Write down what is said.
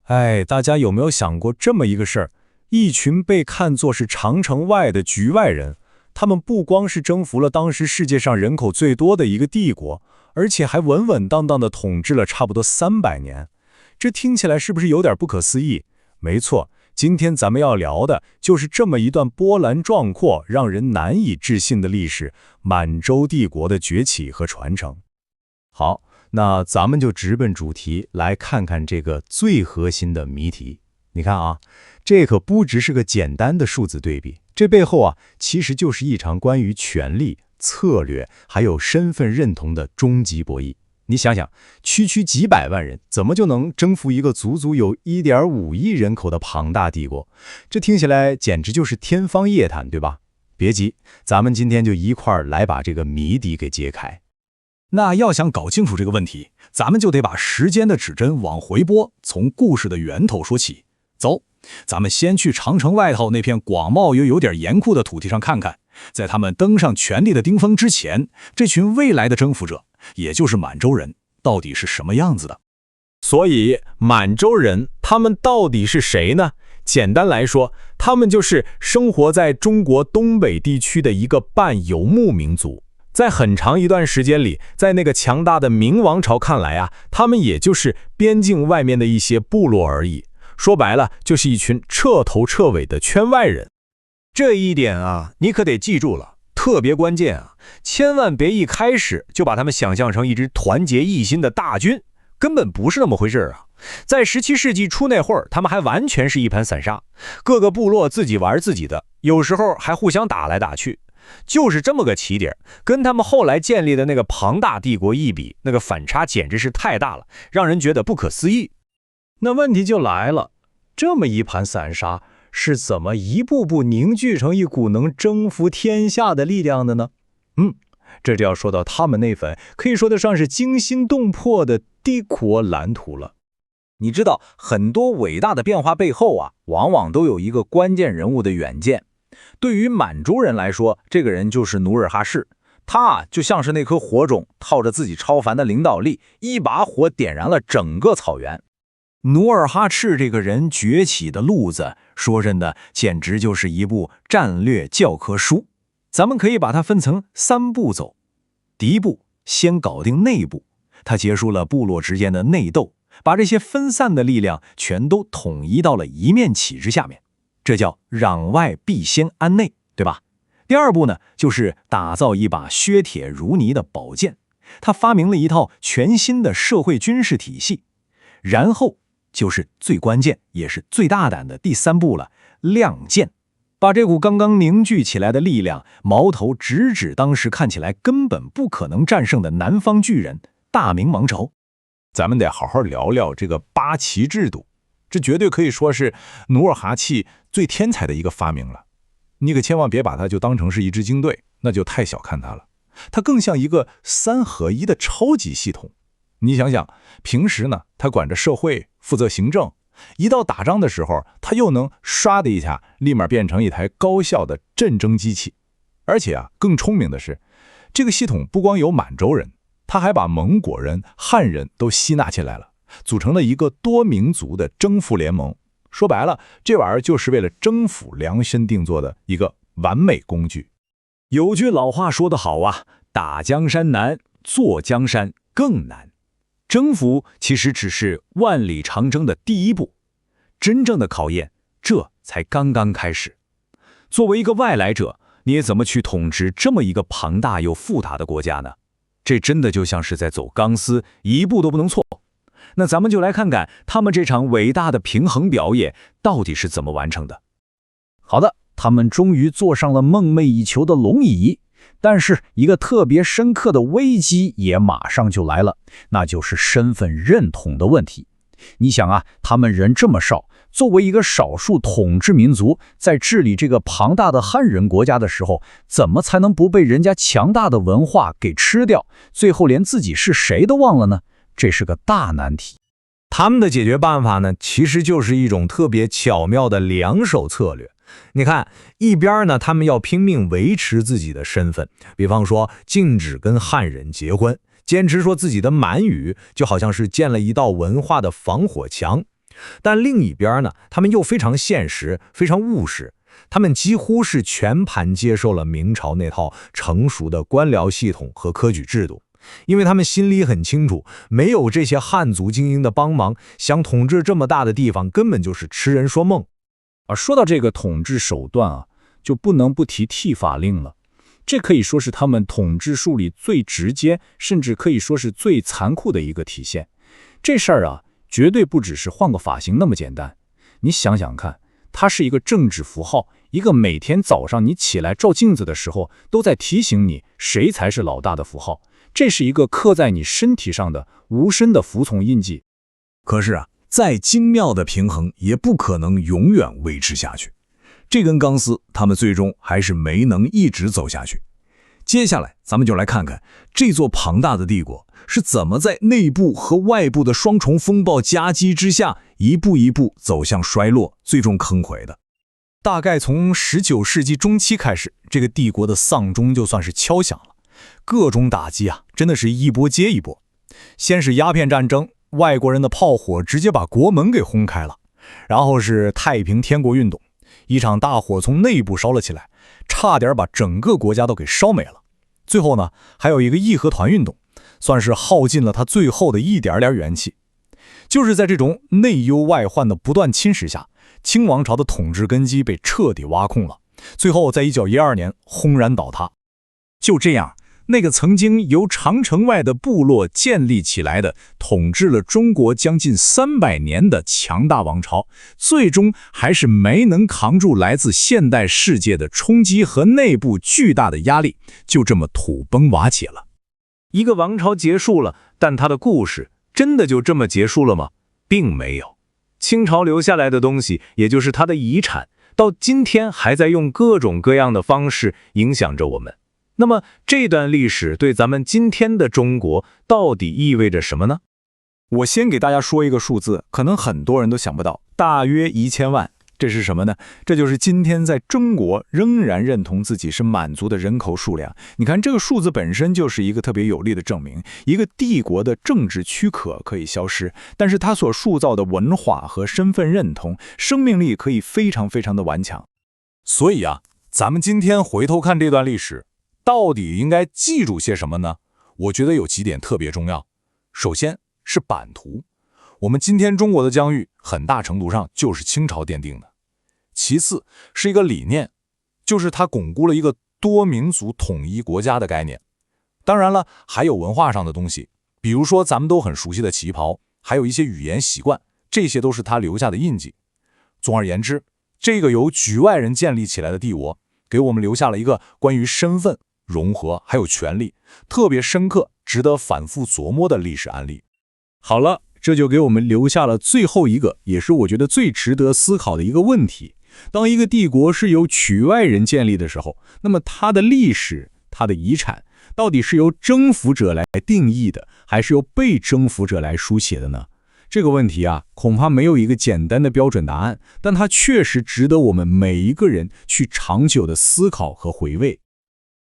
哎，大家有没有想过这么一个事儿？一群被看作是长城外的局外人，他们不光是征服了当时世界上人口最多的一个帝国，而且还稳稳当当的统治了差不多300年。这听起来是不是有点不可思议？没错，今天咱们要聊的就是这么一段波澜壮阔、让人难以置信的历史——满洲帝国的崛起和传承。好，那咱们就直奔主题，来看看这个最核心的谜题。你看啊，这可不只是个简单的数字对比，这背后啊，其实就是一场关于权力、策略还有身份认同的终极博弈。你想想，区几百万人，怎么就能征服一个足足有1.5亿人口的庞大帝国？这听起来简直就是天方夜谭，对吧？别急，咱们今天就一块儿来把这个谜底给揭开。那要想搞清楚这个问题，咱们就得把时间的指针往回拨，从故事的源头说起。走，咱们先去长城外头那片广袤又有点严酷的土地上看看，在他们登上权力的顶峰之前，这群未来的征服者，也就是满洲人，到底是什么样子的。所以，满洲人他们到底是谁呢？简单来说，他们就是生活在中国东北地区的一个半游牧民族。在很长一段时间里，在那个强大的明王朝看来啊，他们也就是边境外面的一些部落而已。说白了，就是一群彻头彻尾的圈外人。这一点啊，你可得记住了，特别关键啊！千万别一开始就把他们想象成一支团结一心的大军，根本不是那么回事啊！在17世纪初那会儿，他们还完全是一盘散沙，各个部落自己玩自己的，有时候还互相打来打去。就是这么个起点，跟他们后来建立的那个庞大帝国一比，那个反差简直是太大了，让人觉得不可思议。那问题就来了，这么一盘散沙是怎么一步步凝聚成一股能征服天下的力量的呢？这就要说到他们那份可以说得上是惊心动魄的帝国蓝图了。你知道，很多伟大的变化背后啊，往往都有一个关键人物的远见。对于满洲人来说，这个人就是努尔哈赤。他就像是那颗火种，套着自己超凡的领导力，一把火点燃了整个草原。努尔哈赤这个人崛起的路子，说真的，简直就是一部战略教科书。咱们可以把它分成3步走。第一步，先搞定内部，他结束了部落之间的内斗，把这些分散的力量全都统一到了一面旗帜下面。这叫攘外必先安内，对吧？第二步呢，就是打造一把削铁如泥的宝剑。他发明了一套全新的社会军事体系。然后就是最关键也是最大胆的第3步了，亮剑。把这股刚刚凝聚起来的力量，矛头直指当时看起来根本不可能战胜的南方巨人大明王朝。咱们得好好聊聊这个八旗制度，这绝对可以说是努尔哈赤最天才的一个发明了。你可千万别把它就当成是一支军队，那就太小看它了。它更像一个3合1的超级系统。你想想，平时呢，他管着社会，负责行政，一到打仗的时候，他又能唰的一下，立马变成一台高效的战争机器。而且啊，更聪明的是，这个系统不光有满洲人，他还把蒙古人、汉人都吸纳进来了，组成了一个多民族的征服联盟。说白了，这玩意儿就是为了征服量身定做的一个完美工具。有句老话说得好啊，打江山难，坐江山更难。征服其实只是万里长征的第一步，真正的考验这才刚刚开始。作为一个外来者，你也怎么去统治这么一个庞大又复杂的国家呢？这真的就像是在走钢丝，一步都不能错。那咱们就来看看他们这场伟大的平衡表演到底是怎么完成的。好的，他们终于坐上了梦寐以求的龙椅，但是一个特别深刻的危机也马上就来了，那就是身份认同的问题。你想啊，他们人这么少，作为一个少数统治民族，在治理这个庞大的汉人国家的时候，怎么才能不被人家强大的文化给吃掉，最后连自己是谁都忘了呢？这是个大难题。他们的解决办法呢，其实就是一种特别巧妙的两手策略。你看，一边呢，他们要拼命维持自己的身份，比方说禁止跟汉人结婚，坚持说自己的满语就好像是建了一道文化的防火墙。但另一边呢，他们又非常现实，非常务实。他们几乎是全盘接受了明朝那套成熟的官僚系统和科举制度，因为他们心里很清楚，没有这些汉族精英的帮忙，想统治这么大的地方根本就是痴人说梦。而说到这个统治手段啊，就不能不提剃发令了。这可以说是他们统治术里最直接，甚至可以说是最残酷的一个体现。这事儿啊，绝对不只是换个发型那么简单。你想想看，它是一个政治符号，一个每天早上你起来照镜子的时候都在提醒你谁才是老大的符号。这是一个刻在你身体上的无声的服从印记。可是啊，再精妙的平衡也不可能永远维持下去。这根钢丝，他们最终还是没能一直走下去。接下来，咱们就来看看这座庞大的帝国是怎么在内部和外部的双重风暴夹击之下，一步一步走向衰落，最终坑回的。大概从19世纪中期开始，这个帝国的丧钟就算是敲响了。各种打击啊，真的是一波接一波。先是鸦片战争，外国人的炮火直接把国门给轰开了。然后是太平天国运动，一场大火从内部烧了起来，差点把整个国家都给烧没了。最后呢，还有一个义和团运动，算是耗尽了他最后的一点点元气。就是在这种内忧外患的不断侵蚀下，清王朝的统治根基被彻底挖空了，最后在1912年轰然倒塌。就这样，那个曾经由长城外的部落建立起来的，统治了中国将近300年的强大王朝，最终还是没能扛住来自现代世界的冲击和内部巨大的压力，就这么土崩瓦解了。一个王朝结束了，但它的故事真的就这么结束了吗？并没有。清朝留下来的东西，也就是它的遗产，到今天还在用各种各样的方式影响着我们。那么这段历史对咱们今天的中国到底意味着什么呢？我先给大家说一个数字，可能很多人都想不到，大约1000万。这是什么呢？这就是今天在中国仍然认同自己是满族的人口数量。你看，这个数字本身就是一个特别有力的证明，一个帝国的政治躯壳可以消失，但是它所塑造的文化和身份认同，生命力可以非常非常的顽强。所以啊，咱们今天回头看这段历史，到底应该记住些什么呢？我觉得有几点特别重要。首先是版图，我们今天中国的疆域很大程度上就是清朝奠定的。其次是一个理念，就是它巩固了一个多民族统一国家的概念。当然了，还有文化上的东西，比如说咱们都很熟悉的旗袍，还有一些语言习惯，这些都是它留下的印记。总而言之，这个由局外人建立起来的帝国，给我们留下了一个关于身份、融合还有权力特别深刻、值得反复琢磨的历史案例。好了，这就给我们留下了最后一个，也是我觉得最值得思考的一个问题。当一个帝国是由局外人建立的时候，那么它的历史、它的遗产，到底是由征服者来定义的，还是由被征服者来书写的呢？这个问题啊，恐怕没有一个简单的标准答案，但它确实值得我们每一个人去长久的思考和回味。